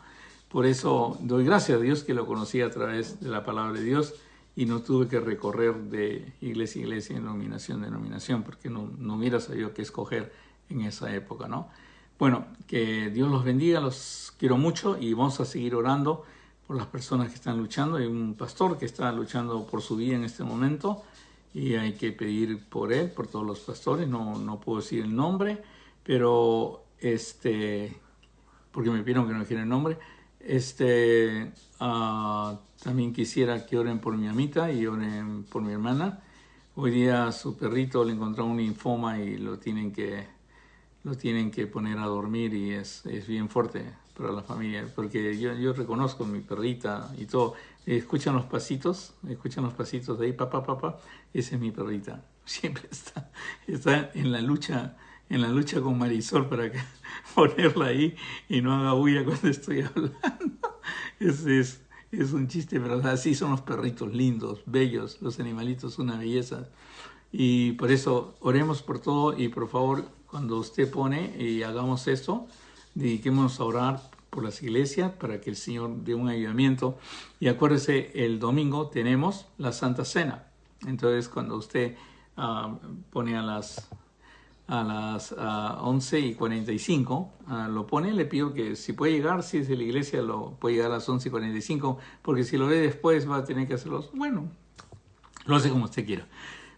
Por eso doy gracias a Dios que lo conocí a través de la palabra de Dios y no tuve que recorrer de iglesia a iglesia, denominación a denominación, porque no hubiera sabido qué escoger en esa época, ¿no? Bueno, que Dios los bendiga, los quiero mucho y vamos a seguir orando por las personas que están luchando. Hay un pastor que está luchando por su vida en este momento y hay que pedir por él, por todos los pastores. No puedo decir el nombre, pero porque me pidieron que no dijera el nombre. También quisiera que oren por mi amita y oren por mi hermana. Hoy día a su perrito le encontraron un linfoma y lo tienen que poner a dormir y es bien fuerte para la familia, porque yo reconozco mi perrita y todo. Escuchan los pasitos de ahí, papá, esa es mi perrita. Siempre está en la lucha con Marisol para ponerla ahí y no haga bulla cuando estoy hablando. Es un chiste, pero así son los perritos, lindos, bellos, los animalitos, una belleza. Y por eso oremos por todo y por favor, cuando usted pone y hagamos esto, dediquémonos a orar por las iglesias para que el Señor dé un ayudamiento. Y acuérdese, el domingo tenemos la Santa Cena. Entonces, cuando usted pone a las 11:45, lo pone, le pido que si puede llegar, si es de la iglesia, lo puede llegar a las 11:45, porque si lo ve después va a tener que hacerlo, bueno, lo hace como usted quiera.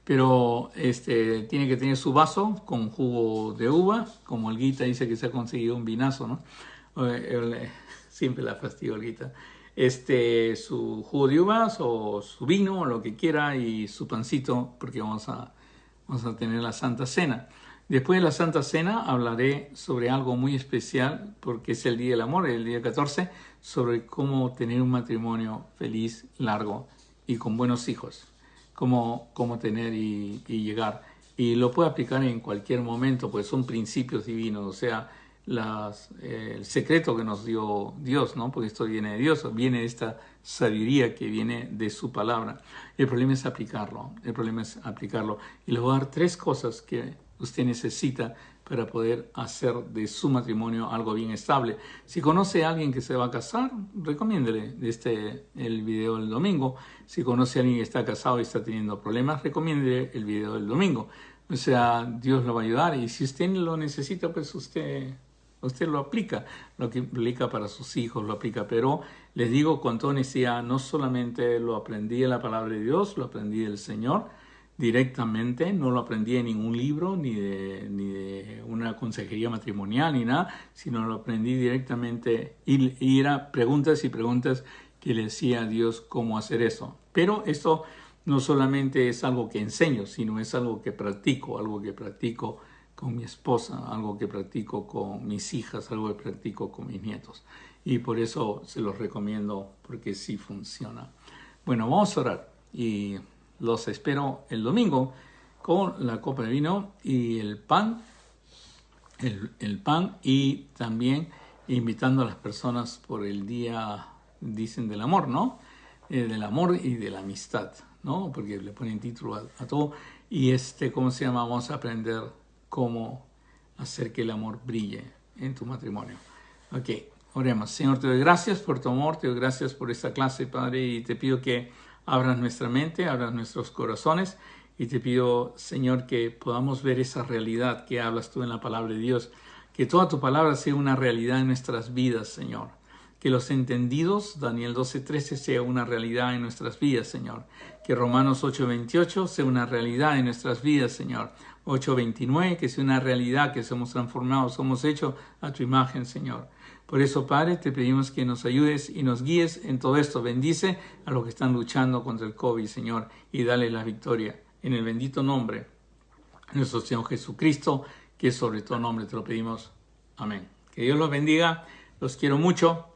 Pero tiene que tener su vaso con jugo de uva, como Olguita dice que se ha conseguido un vinazo, ¿no? Siempre la fastidio, Olguita. Su jugo de uvas o su vino, o lo que quiera, y su pancito, porque vamos a tener la Santa Cena. Después de la Santa Cena hablaré sobre algo muy especial, porque es el Día del Amor, el día 14, sobre cómo tener un matrimonio feliz, largo y con buenos hijos. Cómo tener y llegar. Y lo puede aplicar en cualquier momento, pues son principios divinos, o sea, el secreto que nos dio Dios, ¿no? Porque esto viene de Dios, viene de esta sabiduría que viene de su palabra. El problema es aplicarlo, Y les voy a dar 3 cosas que usted necesita para poder hacer de su matrimonio algo bien estable. Si conoce a alguien que se va a casar, recomiéndele el video del domingo. Si conoce a alguien que está casado y está teniendo problemas, recomiéndele el video del domingo. O sea, Dios lo va a ayudar y si usted lo necesita, pues usted lo aplica para sus hijos, lo aplica. Pero les digo con toda honestidad, no solamente lo aprendí en la palabra de Dios, lo aprendí del Señor directamente, no lo aprendí en ningún libro, ni de una consejería matrimonial, ni nada, sino lo aprendí directamente y era preguntas y preguntas que le decía a Dios cómo hacer eso. Pero esto no solamente es algo que enseño, sino es algo que practico con mi esposa, algo que practico con mis hijas, algo que practico con mis nietos. Y por eso se los recomiendo, porque sí funciona. Bueno, vamos a orar y los espero el domingo con la copa de vino y el pan, el pan, y también invitando a las personas por el día, dicen, del amor, ¿no? Del amor y de la amistad, ¿no? Porque le ponen título a todo. Y ¿cómo se llama? Vamos a aprender cómo hacer que el amor brille en tu matrimonio. Ok, oremos. Señor, te doy gracias por tu amor, te doy gracias por esta clase, Padre, y te pido que abras nuestra mente, abras nuestros corazones, y te pido, Señor, que podamos ver esa realidad que hablas tú en la palabra de Dios, que toda tu palabra sea una realidad en nuestras vidas, Señor. Que los entendidos, Daniel 12:13, sea una realidad en nuestras vidas, Señor. Que Romanos 8:28 sea una realidad en nuestras vidas, Señor. 8:29, que sea una realidad, que somos transformados, somos hechos a tu imagen, Señor. Por eso, Padre, te pedimos que nos ayudes y nos guíes en todo esto. Bendice a los que están luchando contra el COVID, Señor, y dale la victoria. En el bendito nombre de nuestro Señor Jesucristo, que sobre todo nombre te lo pedimos. Amén. Que Dios los bendiga. Los quiero mucho.